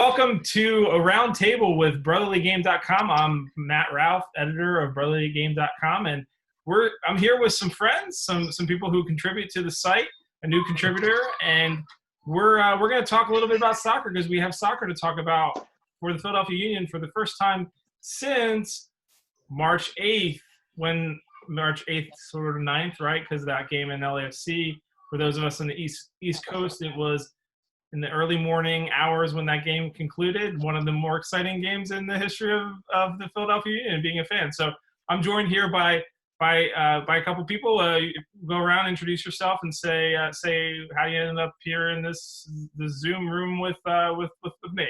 welcome to a Roundtable with BrotherlyGame.com. I'm Matt Ralph, editor of BrotherlyGame.com, and I'm here with some friends, some people who contribute to the site, a new contributor, and we're going to talk a little bit about soccer because we have soccer to talk about for the Philadelphia Union for the first time since March 8th, when March 8th, sort of 9th, right? Because that game in LAFC, for those of us on the East Coast, it was in the early morning hours when that game concluded, one of the more exciting games in the history of the Philadelphia Union, being a fan. So I'm joined here by a couple people. Go around, introduce yourself, and say how you ended up here in the Zoom room with me.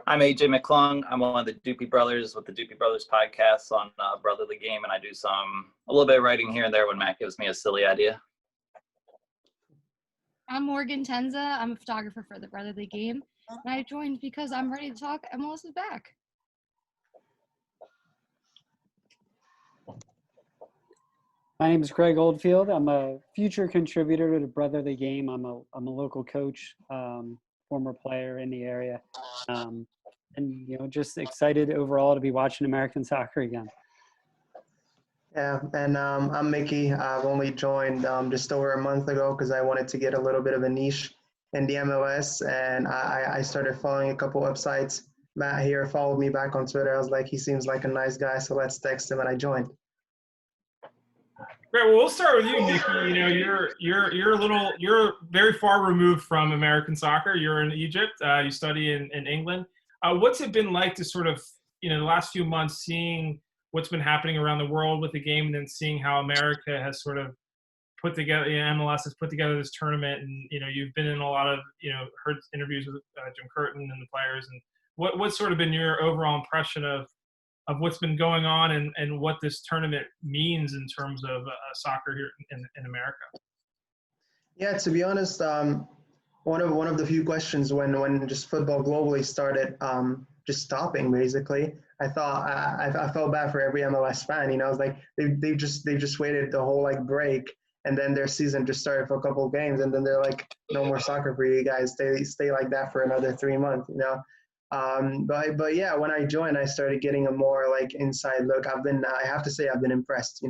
I'm AJ McClung. I'm one of the Doopy Brothers with the Doopy Brothers podcast on Brotherly Game, and I do a little bit of writing here and there when Matt gives me a silly idea. I'm Morgan Tencza. I'm a photographer for the Brotherly Game, and I joined because I'm ready to talk MLS is back. My name is Greg Oldfield. I'm a future contributor to the Brotherly Game. I'm a local coach, former player in the area, and just excited overall to be watching American soccer again. Yeah, and I'm Mickey. I've only joined just over a month ago because I wanted to get a little bit of a niche in the MLS, and I started following a couple websites. Matt here followed me back on Twitter. I was like, he seems like a nice guy, so let's text him, and I joined. Great. Well, we'll start with you, Mickey. You're very far removed from American soccer. You're in Egypt. You study in England. What's it been like to sort of, the last few months, seeing what's been happening around the world with the game, and then seeing how America has sort of put together, MLS has put together this tournament, and you've been in a lot of, heard interviews with Jim Curtin and the players, and what's sort of been your overall impression of what's been going on and what this tournament means in terms of soccer here in America? Yeah, to be honest, one of the few questions when just football globally started just stopping, basically, I thought I felt bad for every MLS fan. I was like, they just waited the whole break, and then their season just started for a couple of games, and then they're like, no more soccer for you guys. Stay like that for another 3 months. But yeah, when I joined, I started getting a more inside look. I have to say I've been impressed.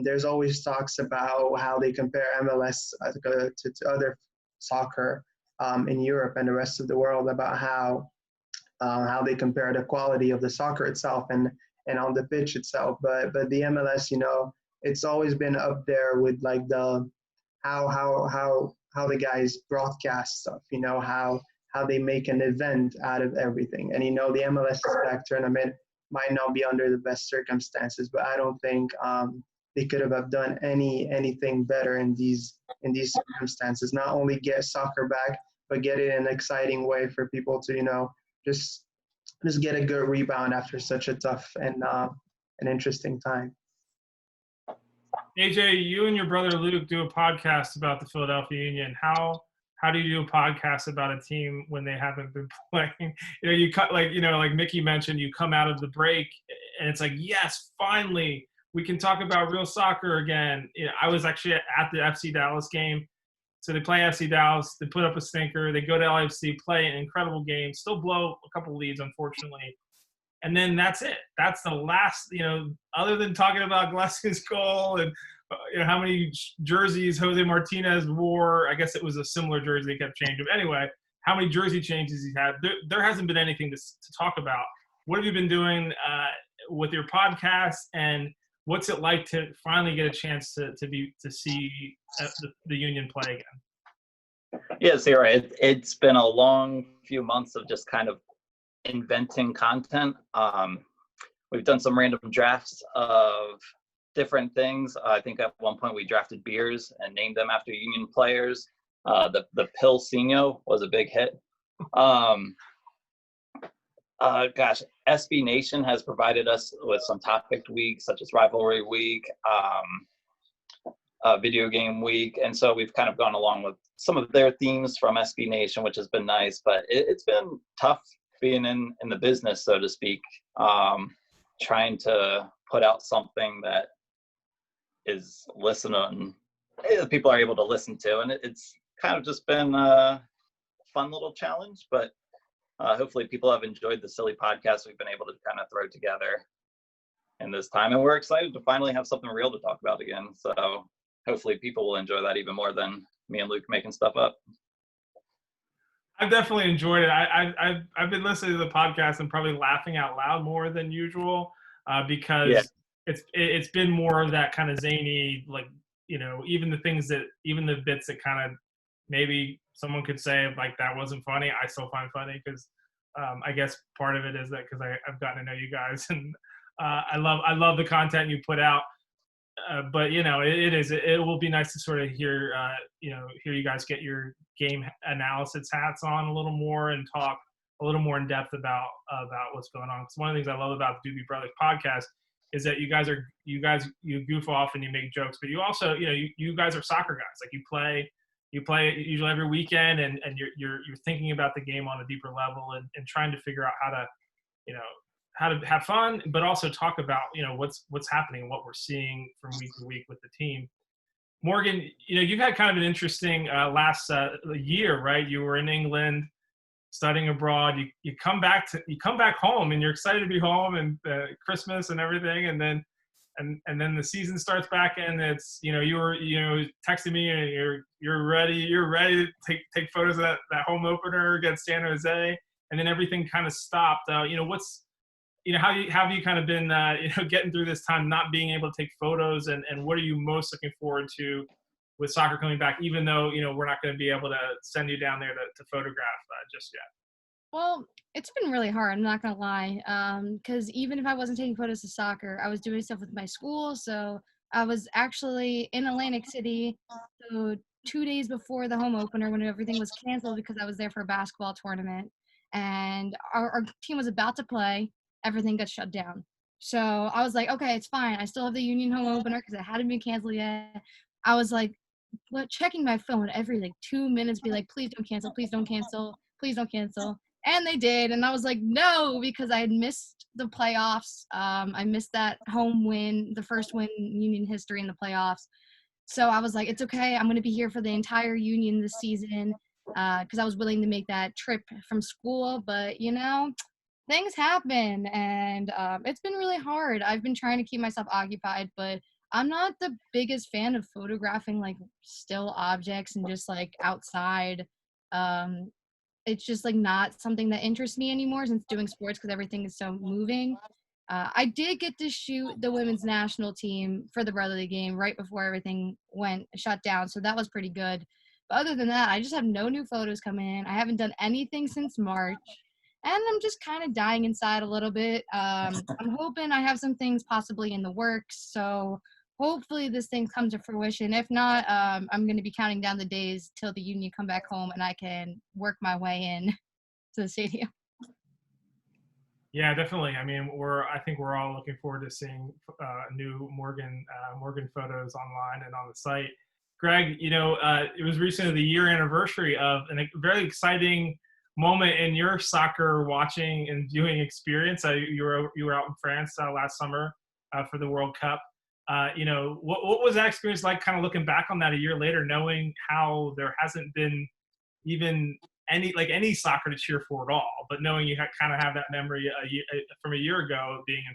There's always talks about how they compare MLS to other soccer in Europe and the rest of the world, about how they compare the quality of the soccer itself and on the pitch itself. But the MLS, it's always been up there with the how the guys broadcast stuff. How they make an event out of everything. And the MLS is back tournament might not be under the best circumstances, but I don't think they could have done anything better in these circumstances. Not only get soccer back, but get it in an exciting way for people to just get a good rebound after such a tough and an interesting time. AJ, you and your brother Luke do a podcast about the Philadelphia Union. How do you do a podcast about a team when they haven't been playing? You cut like Mickey mentioned, you come out of the break and it's like, yes, finally we can talk about real soccer again. I was actually at the FC Dallas game. So they play FC Dallas, they put up a stinker, they go to LAFC, play an incredible game, still blow a couple leads, unfortunately. And then that's it. That's the last, other than talking about Gillespie's goal and how many jerseys Jose Martinez wore. I guess it was a similar jersey they kept changing. But anyway, how many jersey changes he's had. There hasn't been anything to talk about. What have you been doing with your podcast, and what's it like to finally get a chance to see the Union play again? Yes, you're right. It's been a long few months of just kind of inventing content. We've done some random drafts of different things. I think at one point we drafted beers and named them after Union players. The Pilsino was a big hit. SB Nation has provided us with some topic weeks, such as Rivalry Week, Video Game Week, and so we've kind of gone along with some of their themes from SB Nation, which has been nice. But it's been tough being in the business, so to speak, trying to put out something that is people are able to listen to, and it's kind of just been fun little challenge, but hopefully people have enjoyed the silly podcast we've been able to kind of throw together in this time. And we're excited to finally have something real to talk about again. So hopefully people will enjoy that even more than me and Luke making stuff up. I've definitely enjoyed it. I've been listening to the podcast and probably laughing out loud more than usual because it's been more of that kind of zany, like, you know, even the bits that kind of maybe someone could say like that wasn't funny, I still find funny because I guess part of it is that because I've gotten to know you guys and I love the content you put out. But you know, it will be nice to sort of hear you guys get your game analysis hats on a little more and talk a little more in depth about what's going on. Because one of the things I love about the Doopy Brothers podcast is that you guys goof off and you make jokes, but you also, you know, you guys are soccer guys. Like you play usually every weekend, and you're thinking about the game on a deeper level and trying to figure out how to have fun, but also talk about, you know, what's happening and what we're seeing from week to week with the team. Morgan, you know, you've had kind of an interesting last year, right? You were in England studying abroad. You come back home and you're excited to be home and Christmas and everything, and then the season starts back and it's, you know, you were texting me and you're ready to take photos of that home opener against San Jose, and then everything kind of stopped. How have you kind of been, getting through this time, not being able to take photos, and what are you most looking forward to with soccer coming back, even though, you know, we're not going to be able to send you down there to photograph just yet? Well, it's been really hard, I'm not gonna lie, because even if I wasn't taking photos of soccer, I was doing stuff with my school. So I was actually in Atlantic City, so 2 days before the home opener when everything was canceled because I was there for a basketball tournament, and our team was about to play. Everything got shut down. So I was like, okay, it's fine. I still have the Union home opener because it hadn't been canceled yet. I was like checking my phone every like 2 minutes, be like, please don't cancel, please don't cancel, please don't cancel. And they did. And I was like, no, because I had missed the playoffs. I missed that home win, the first win in Union history in the playoffs. So I was like, it's okay. I'm going to be here for the entire Union this season because I was willing to make that trip from school. But, you know, things happen, and it's been really hard. I've been trying to keep myself occupied, but I'm not the biggest fan of photographing like still objects and just like outside. It's just like not something that interests me anymore since doing sports because everything is so moving. I did get to shoot the women's national team for the brotherly game right before everything went shut down, so that was pretty good. But other than that, I just have no new photos coming in. I haven't done anything since March. And I'm just kind of dying inside a little bit. I'm hoping I have some things possibly in the works. So hopefully this thing comes to fruition. If not, I'm going to be counting down the days till the Union come back home and I can work my way in to the stadium. Yeah, definitely. I mean, I think we're all looking forward to seeing new Morgan photos online and on the site. Greg, you know, it was recently the year anniversary of a very exciting moment in your soccer watching and viewing experience. You were out in France last summer for the World Cup. You know, what was that experience like, kind of looking back on that a year later, knowing how there hasn't been even any soccer to cheer for at all, but knowing you kind of have that memory from a year ago being in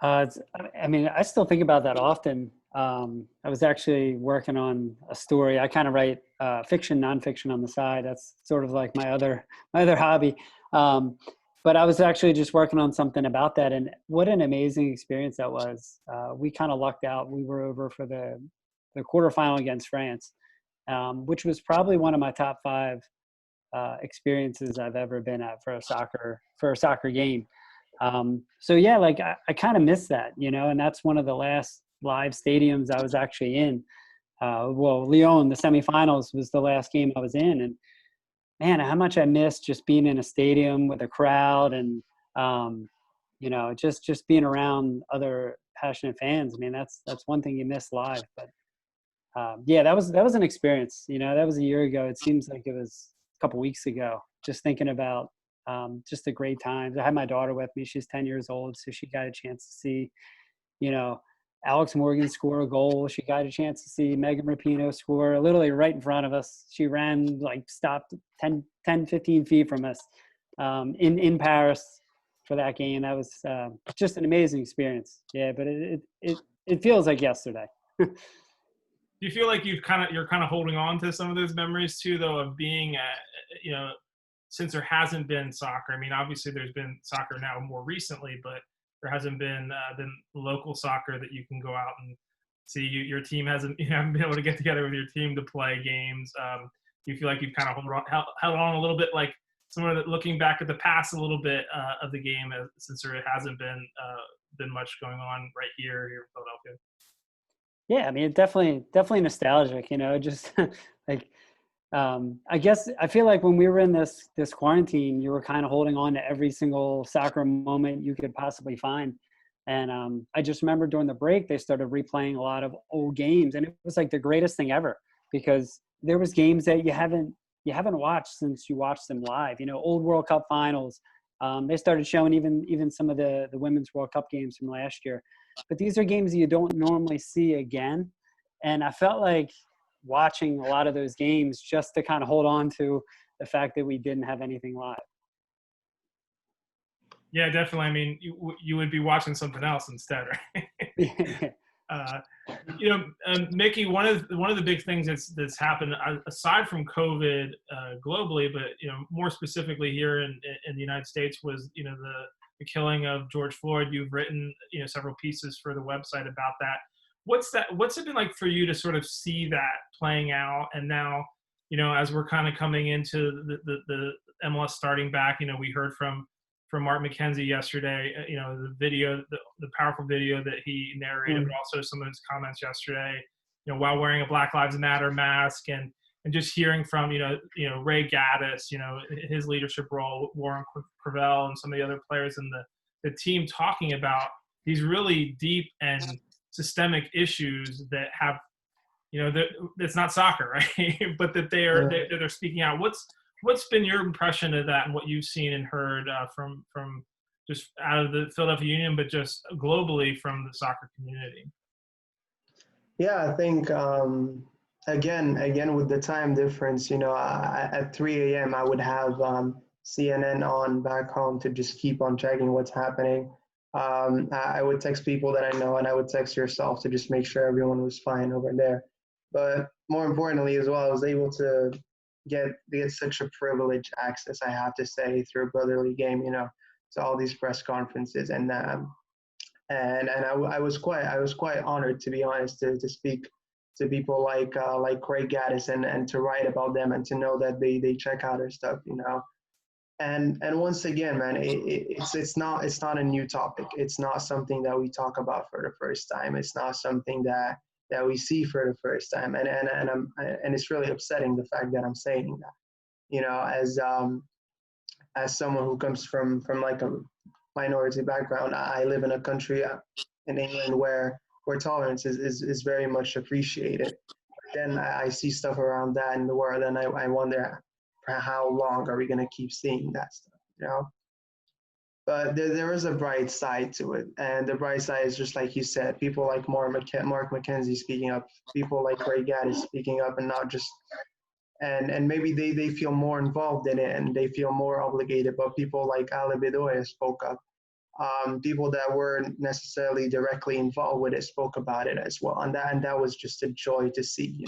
France? I mean, I still think about that often. I was actually working on a story. I kind of write fiction, nonfiction on the side. That's sort of like my other hobby. But I was actually just working on something about that, and what an amazing experience that was. We kind of lucked out. We were over for the quarterfinal against France, which was probably one of my top 5 experiences I've ever been at for a soccer game. So yeah, like I kind of miss that, you know, and that's one of the last live stadiums I was actually in. Lyon, the semifinals was the last game I was in, and man, how much I missed just being in a stadium with a crowd and, you know, just being around other passionate fans. I mean, that's one thing you miss live, but yeah, that was an experience, you know. That was a year ago. It seems like it was a couple weeks ago, just thinking about just the great times. I had my daughter with me. She's 10 years old, so she got a chance to see, you know, Alex Morgan score a goal. She got a chance to see Megan Rapinoe score literally right in front of us. She ran, stopped 10, 15 feet from us in Paris for that game. That was just an amazing experience. Yeah, but it feels like yesterday. Do you feel like you're kind of holding on to some of those memories too, though, of being since there hasn't been soccer? I mean, obviously there's been soccer now more recently, but there hasn't been local soccer that you can go out and see. Your team you haven't been able to get together with your team to play games. Do you feel like you've kind of held on a little bit, like someone looking back at the past a little bit of the game, since there hasn't been much going on right here in Philadelphia? Yeah, I mean, definitely nostalgic, just I guess I feel like when we were in this quarantine, you were kind of holding on to every single soccer moment you could possibly find. And I just remember during the break, they started replaying a lot of old games, and it was like the greatest thing ever, because there was games that you haven't watched since you watched them live. Old World Cup finals. They started showing even some of the Women's World Cup games from last year. But these are games that you don't normally see again. And I felt like watching a lot of those games just to kind of hold on to the fact that we didn't have anything live. Yeah, definitely. I mean, you would be watching something else instead, right? Mickey, one of the big things that's happened aside from COVID globally, but more specifically here in the United States, was the killing of George Floyd. You've written several pieces for the website about that. What's it been like for you to sort of see that playing out? And now, as we're kind of coming into the MLS starting back, we heard from Mark McKenzie yesterday, the video, the powerful video that he narrated, but also some of his comments yesterday, while wearing a Black Lives Matter mask, and just hearing from, Ray Gaddis, his leadership role, Warren Crevel, and some of the other players in the team talking about these really deep and systemic issues that have, it's not soccer, right? But that they're speaking out. What's been your impression of that, and what you've seen and heard from just out of the Philadelphia Union, but just globally from the soccer community? Yeah, I think again with the time difference, at 3 a.m. I would have CNN on back home to just keep on checking what's happening. I would text people that I know, and I would text yourself to just make sure everyone was fine over there. But more importantly as well, I was able to get such a privileged access, I have to say, through a brotherly game, to all these press conferences, and I was quite honored, to be honest, to speak to people like Craig Gaddis and to write about them, and to know that they check out our stuff, And once again, man, it's not a new topic. It's not something that we talk about for the first time. It's not something that we see for the first time. And it's really upsetting, the fact that I'm saying that. As someone who comes from like a minority background, I live in a country in England where tolerance is very much appreciated. But then I see stuff around that in the world, and I wonder, how long are we going to keep seeing that stuff, But there is a bright side to it, and the bright side is, just like you said, people like Mark McKenzie speaking up, people like Ray Gaddis speaking up, and not just, and maybe they feel more involved in it and they feel more obligated, but people like Ali Bedoya spoke up. People that weren't necessarily directly involved with it spoke about it as well, and that was just a joy to see,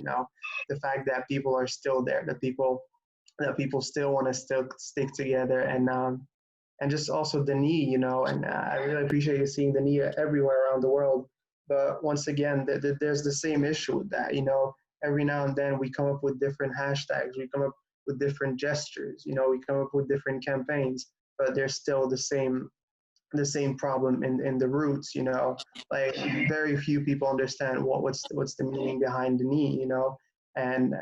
the fact that people are still there, that people still want to stick together, and just also the knee, and I really appreciate seeing the knee everywhere around the world. But once again, there's the same issue with that, every now and then we come up with different hashtags, we come up with different gestures, we come up with different campaigns, but there's still the same problem in the roots, like very few people understand what's the meaning behind the knee, and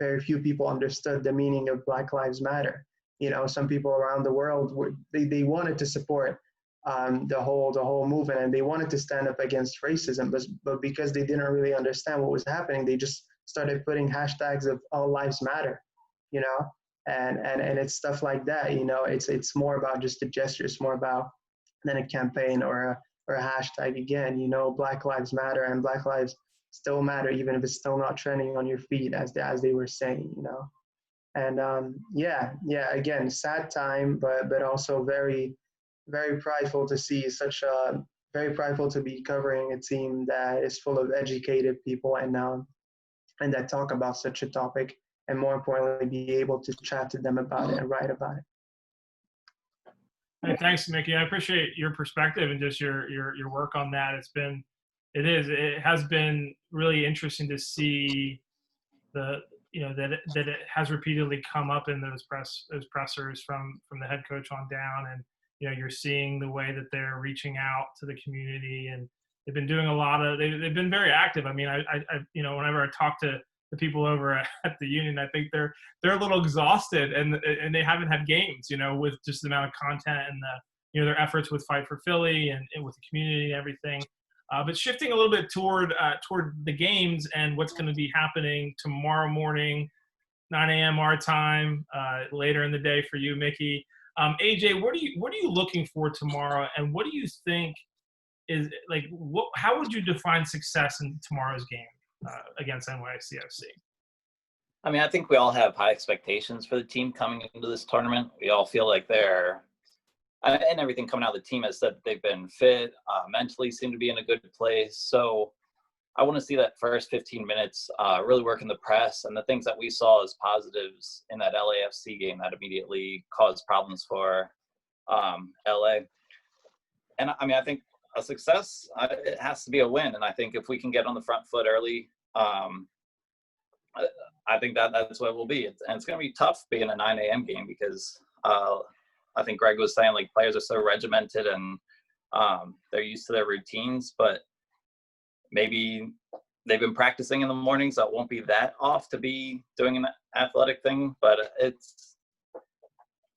very few people understood the meaning of Black Lives Matter. Some people around the world they wanted to support the whole movement, and they wanted to stand up against racism, but because they didn't really understand what was happening, they just started putting hashtags of all lives matter, and it's stuff like that. It's more about just a gesture. It's more about than a campaign or or a hashtag again, you know, Black Lives Matter, and Black Lives still matter, even if it's still not trending on your feed, as they were saying, you know. And again, sad time, but also very, very prideful to see very prideful to be covering a team that is full of educated people and that talk about such a topic, and more importantly, be able to chat to them about it and write about it. Hey, thanks, Mickey. I appreciate your perspective and just your work on that. It has been really interesting to see that it has repeatedly come up in those pressers from the head coach on down, and you're seeing the way that they're reaching out to the community, and they've been doing they've been very active. I mean, I whenever I talk to the people over at the union, I think they're a little exhausted, and they haven't had games, with just the amount of content and their efforts with Fight for Philly and with the community and everything. But shifting a little bit toward the games and what's going to be happening tomorrow morning, 9 a.m. our time, later in the day for you, Mickey. AJ, what are you looking for tomorrow, and what do you think is how would you define success in tomorrow's game against NYCFC? I mean, I think we all have high expectations for the team coming into this tournament. We all feel like and everything coming out of the team has said that they've been fit, mentally seem to be in a good place. So I want to see that first 15 minutes really work in the press, and the things that we saw as positives in that LAFC game that immediately caused problems for LA. And I mean, I think a success, it has to be a win. And I think if we can get on the front foot early, I think that's what it will be. And it's going to be tough being a 9 a.m. game because I think Greg was saying, players are so regimented and they're used to their routines, but maybe they've been practicing in the morning, so it won't be that off to be doing an athletic thing. But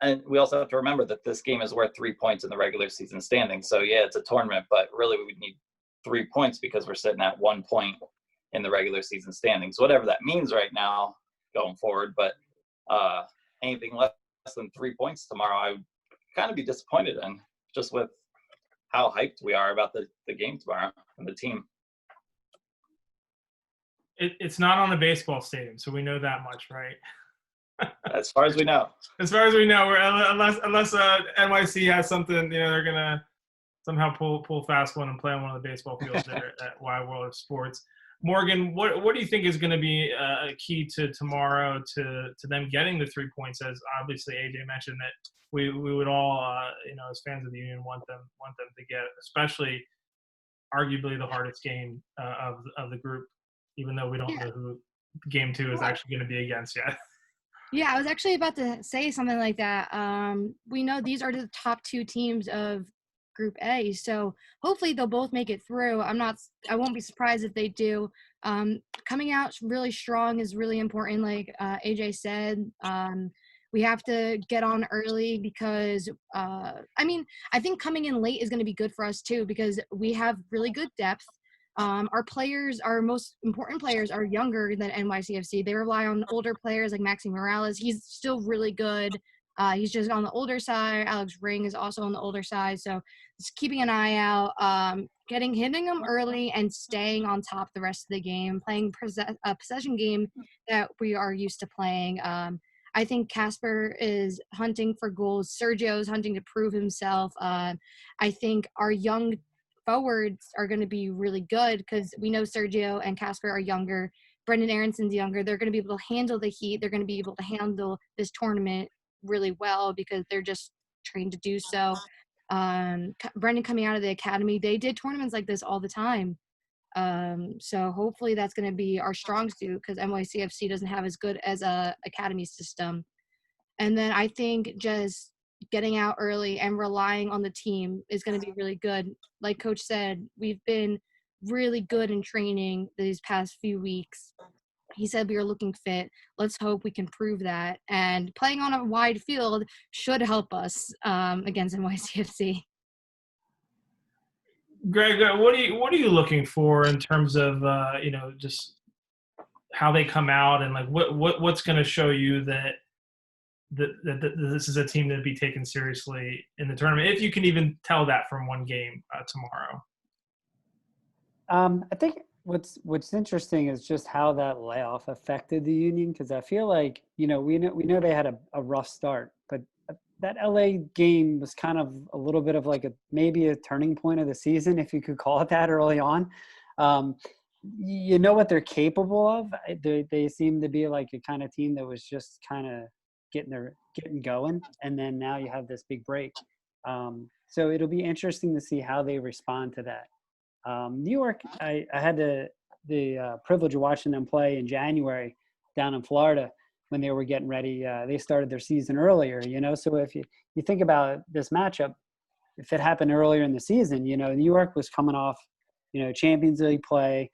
and we also have to remember that this game is worth 3 points in the regular season standing. So yeah, it's a tournament, but really we need 3 points because we're sitting at 1 point in the regular season standings, whatever that means right now going forward. But anything less than 3 points tomorrow, I would kind of be disappointed in, just with how hyped we are about the game tomorrow and the team. It's not on a baseball stadium, so we know that much, right? As far as we know. As far as we know, unless NYC has something, they're gonna somehow pull fast one and play on one of the baseball fields there at Wide World of Sports. Morgan, what do you think is going to be a key to tomorrow to them getting the 3 points? As obviously AJ mentioned that we would all as fans of the Union want them to get, especially arguably the hardest game of the group, even though we don't know who game 2 is actually going to be against yet. Yeah, I was actually about to say something like that. We know these are the top 2 teams of Group A, so hopefully they'll both make it through. I won't be surprised if they do. Coming out really strong is really important, like AJ said. We have to get on early because I think coming in late is going to be good for us too, because we have really good depth. Our most important players are younger than NYCFC. They rely on older players like Maxi Morales. He's still really good. He's just on the older side. Alex Ring is also on the older side. So just keeping an eye out, hitting them early and staying on top the rest of the game, playing a possession game that we are used to playing. I think Casper is hunting for goals. Sergio is hunting to prove himself. I think our young forwards are going to be really good because we know Sergio and Casper are younger. Brendan Aronson's younger. They're going to be able to handle the heat. They're going to be able to handle this tournament really well because they're just trained to do so. Brendan coming out of the academy, they did tournaments like this all the time. So hopefully that's going to be our strong suit because NYCFC doesn't have as good as a academy system. And then I think just getting out early and relying on the team is going to be really good. Like Coach said, we've been really good in training these past few weeks. He said we are looking fit. Let's hope we can prove that. And playing on a wide field should help us against NYCFC. Greg, what are you looking for in terms of just how they come out and what's going to show you that this is a team to be taken seriously in the tournament, if you can even tell that from one game tomorrow? I think what's interesting is just how that layoff affected the Union, because I feel like, we know they had a rough start, but that LA game was kind of a little bit of like maybe a turning point of the season, if you could call it that, early on. You know what they're capable of. They seem to be like a kind of team that was just kind of getting going, and then now you have this big break. So it'll be interesting to see how they respond to that. New York, I had the privilege of watching them play in January down in Florida when they were getting ready. They started their season earlier, so if you think about this matchup, if it happened earlier in the season, New York was coming off, Champions League play.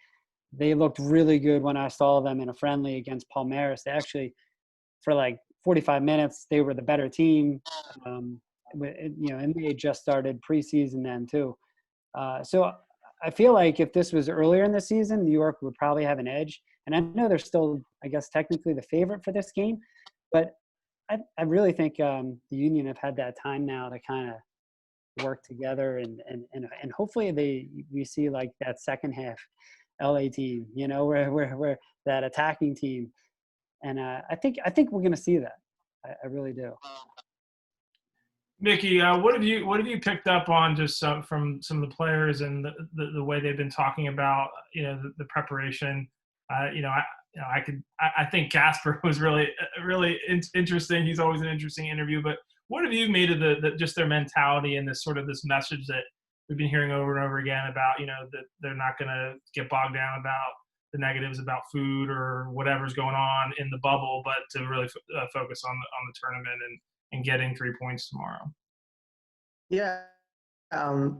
They looked really good when I saw them in a friendly against Palmeiras. They actually, for like 45 minutes, they were the better team. NBA just started preseason then too. So I feel like if this was earlier in the season, New York would probably have an edge. And I know they're still, I guess, technically the favorite for this game. But I really think the Union have had that time now to kind of work together. And hopefully we see like that second half LA team, where that attacking team. And I think we're going to see that. I really do. Mickey, what have you picked up on just from some of the players and the way they've been talking about the preparation? I think Casper was really interesting. He's always an interesting interview. But what have you made of just their mentality and this message that we've been hearing over and over again about that they're not going to get bogged down about the negatives about food or whatever's going on in the bubble, but to really focus on the tournament and getting 3 points tomorrow? Yeah.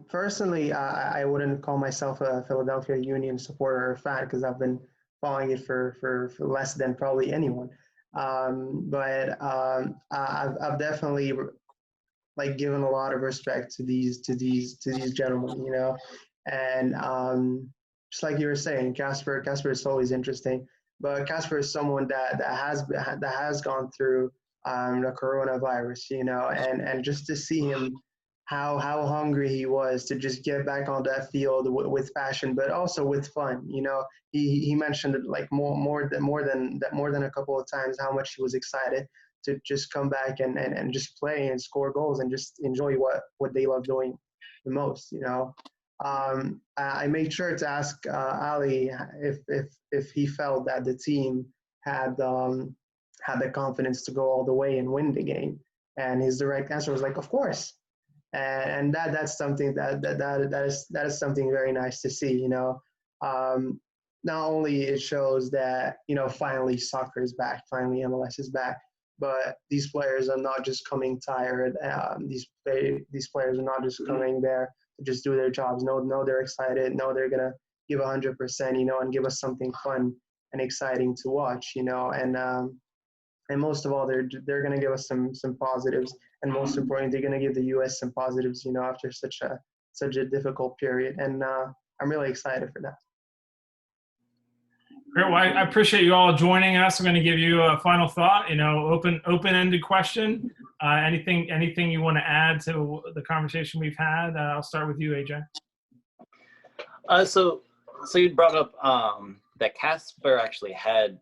Personally, I wouldn't call myself a Philadelphia Union supporter or fan because I've been following it for less than probably anyone. But I've definitely given a lot of respect to these gentlemen, and just like you were saying, Casper is always interesting, but Casper is someone that has gone through the coronavirus, and just to see him how hungry he was to just get back on that field with passion, but also with fun. He mentioned it like more than a couple of times how much he was excited to just come back and just play and score goals and just enjoy what they love doing the most. I made sure to ask Ali if he felt that the team had the confidence to go all the way and win the game, and his direct answer was like, of course. And that's something that is something very nice to see. Not only it shows that finally soccer is back, finally MLS is back, but these players are not just coming tired. These players are not just coming there to just do their jobs. No, they're excited. No, they're gonna give 100%. And give us something fun and exciting to watch. And most of all, they're gonna give us some positives. And most importantly, they're going to give the U.S. some positives, after such a difficult period. And I'm really excited for that. Great. Well, I appreciate you all joining us. I'm going to give you a final thought, open-ended question. Anything you want to add to the conversation we've had? I'll start with you, AJ. So you brought up that Casper actually had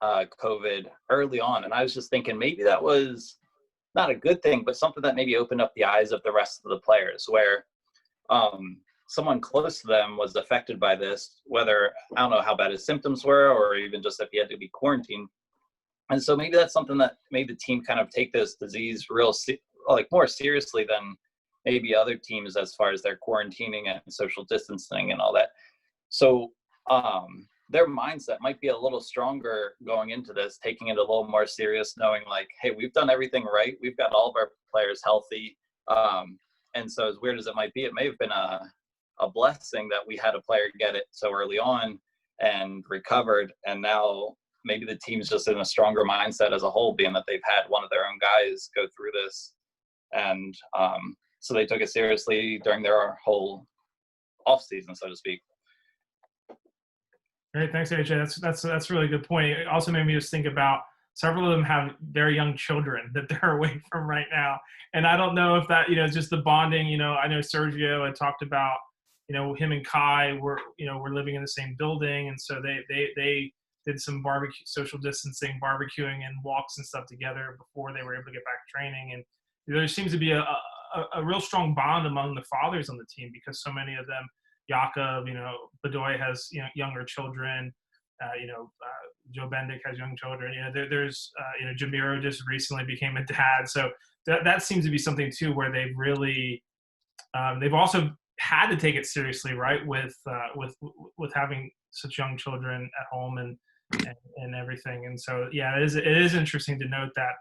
COVID early on. And I was just thinking maybe that was not a good thing, but something that maybe opened up the eyes of the rest of the players, where someone close to them was affected by this, whether, I don't know how bad his symptoms were, or even just if he had to be quarantined. And so maybe that's something that made the team kind of take this disease more seriously than maybe other teams as far as their quarantining and social distancing and all that. So their mindset might be a little stronger going into this, taking it a little more serious, knowing like, hey, we've done everything right. We've got all of our players healthy. And so as weird as it might be, it may have been a blessing that we had a player get it so early on and recovered. And now maybe the team's just in a stronger mindset as a whole, being that they've had one of their own guys go through this. And so they took it seriously during their whole off season, so to speak. Great, thanks, AJ. That's a really good point. It also made me just think about several of them have very young children that they're away from right now. And I don't know if that, just the bonding, I know Sergio had talked about, him and Kai were living in the same building. And so they did some social distancing, barbecuing and walks and stuff together before they were able to get back to training. And there seems to be a real strong bond among the fathers on the team, because so many of them, Yakov, Bedoy has, younger children, Joe Bendick has young children. There's Jamiro just recently became a dad. So that seems to be something too, where they've really, they've also had to take it seriously, right? With having such young children at home and everything. And so, yeah, it is interesting to note that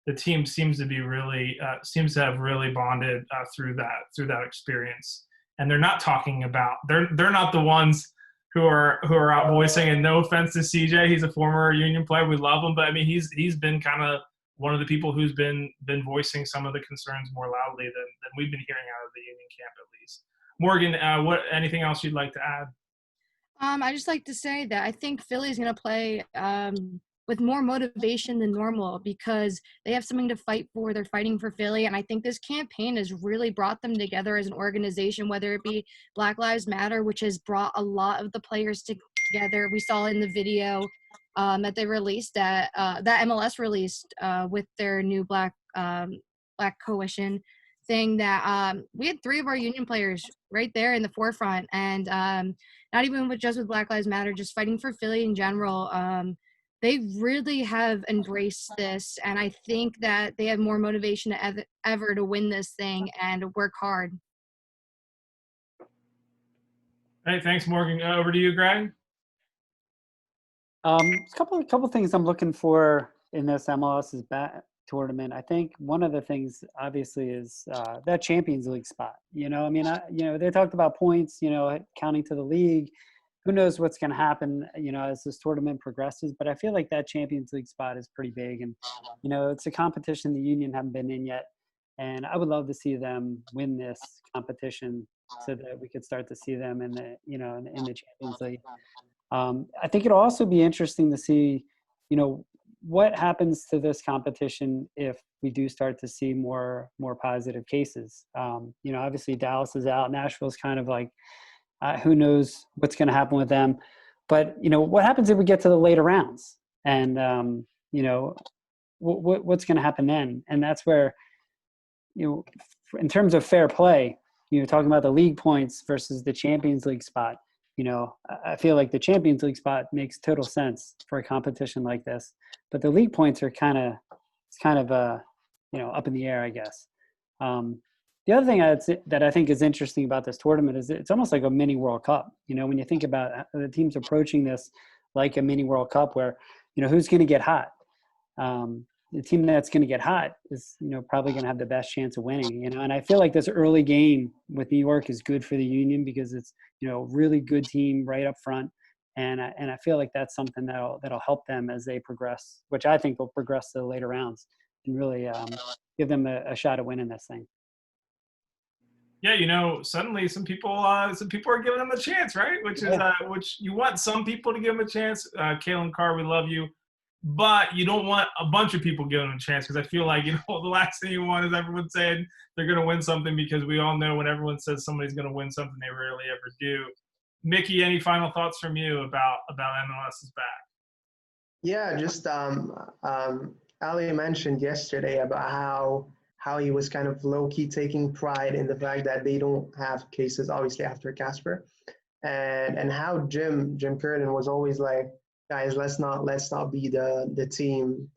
the team seems to have really bonded through that experience. And they're not talking about, they're not the ones who are out voicing, and no offense to CJ, he's a former Union player, we love him, but I mean he's been kind of one of the people who's been voicing some of the concerns more loudly than we've been hearing out of the Union camp, at least. Morgan, anything else you'd like to add? I just like to say that I think Philly's going to play with more motivation than normal, because they have something to fight for. They're fighting for Philly, and I think this campaign has really brought them together as an organization, whether it be Black Lives Matter, which has brought a lot of the players together. We saw in the video that they released, that MLS released with their new Black Coalition thing, that we had 3 of our Union players right there in the forefront, and not even with Black Lives Matter, just fighting for Philly in general. They really have embraced this, and I think that they have more motivation than ever to win this thing and work hard. Hey, thanks, Morgan. Over to you, Greg. A couple things I'm looking for in this MLS tournament. I think one of the things, obviously, is that Champions League spot. They talked about points, counting to the league. Who knows what's going to happen, as this tournament progresses. But I feel like that Champions League spot is pretty big. And, it's a competition the Union haven't been in yet. And I would love to see them win this competition so that we could start to see them in the, in the Champions League. I think it'll also be interesting to see, what happens to this competition if we do start to see more positive cases. Obviously Dallas is out. Nashville's kind of like, who knows what's going to happen with them. But, what happens if we get to the later rounds? And, what's going to happen then? And that's where, in terms of fair play, talking about the league points versus the Champions League spot, I feel like the Champions League spot makes total sense for a competition like this. But the league points are kind of up in the air, I guess. The other thing that I think is interesting about this tournament is it's almost like a mini World Cup. When you think about the teams approaching this like a mini World Cup, where, who's going to get hot? The team that's going to get hot is, probably going to have the best chance of winning, and I feel like this early game with New York is good for the Union because it's, really good team right up front. And I feel like that's something that'll help them as they progress, which I think will progress to the later rounds and really give them a shot at winning this thing. Yeah, suddenly some people are giving them a chance, right? Which is which you want some people to give them a chance. Kalen Carr, we love you, but you don't want a bunch of people giving them a chance, because I feel like the last thing you want is everyone saying they're going to win something, because we all know when everyone says somebody's going to win something, they rarely ever do. Mickey, any final thoughts from you about MLS is back? Yeah, just Ali mentioned yesterday about how he was kind of low-key taking pride in the fact that they don't have cases, obviously, after Casper, and how Jim Curtin was always like, guys, let's not be the team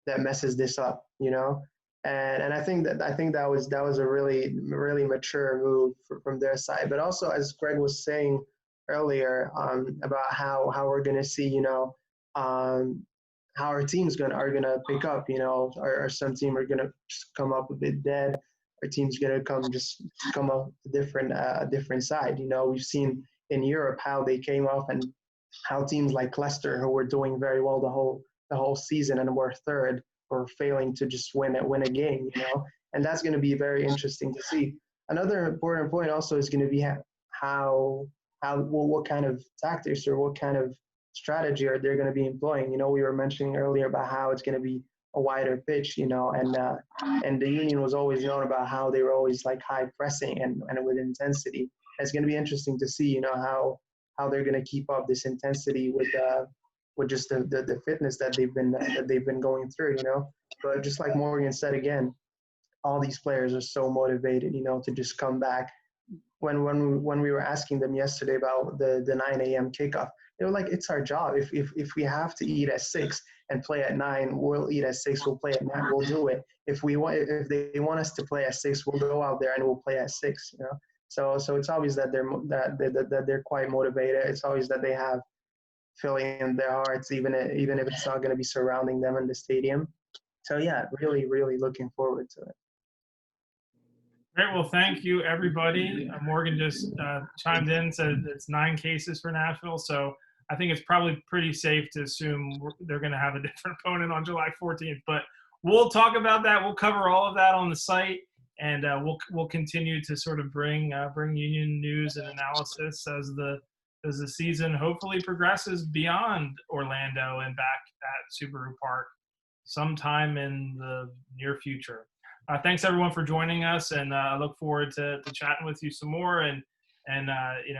that messes this up, and I think that was a really, really mature move from their side. But also, as Greg was saying earlier, about how we're gonna see, how our teams are gonna pick up, or some team are gonna just come up a bit dead. Our team's gonna come up a different side. We've seen in Europe how they came off, and how teams like Leicester, who were doing very well the whole season and were third, were failing to just win a game. And that's gonna be very interesting to see. Another important point also is gonna be what kind of tactics or what kind of strategy are they going to be employing. You know, we were mentioning earlier about how it's going to be a wider pitch, you know, and the Union was always known about how they were always like high pressing and with intensity. It's going to be interesting to see, you know, how they're going to keep up this intensity with just the fitness that they've been going through, you know. But just like Morgan said again, all these players are so motivated, you know, to just come back. When we were asking them yesterday about the 9 a.m. kickoff, they were like, it's our job. If we have to eat at 6 and play at 9, we'll eat at 6. We'll play at 9. We'll do it. If they want us to play at 6, we'll go out there and we'll play at 6. You know. So it's obvious that they're quite motivated. It's obvious that they have feeling in their hearts, even if it's not going to be surrounding them in the stadium. So yeah, really, really looking forward to it. Great. Well, thank you, everybody. Morgan just chimed in, said it's 9 cases for Nashville. So I think it's probably pretty safe to assume they're going to have a different opponent on July 14th. But we'll talk about that. We'll cover all of that on the site, and we'll continue to sort of bring Union news and analysis as the season hopefully progresses beyond Orlando and back at Subaru Park sometime in the near future. Thanks everyone for joining us, and I look forward to chatting with you some more and you know.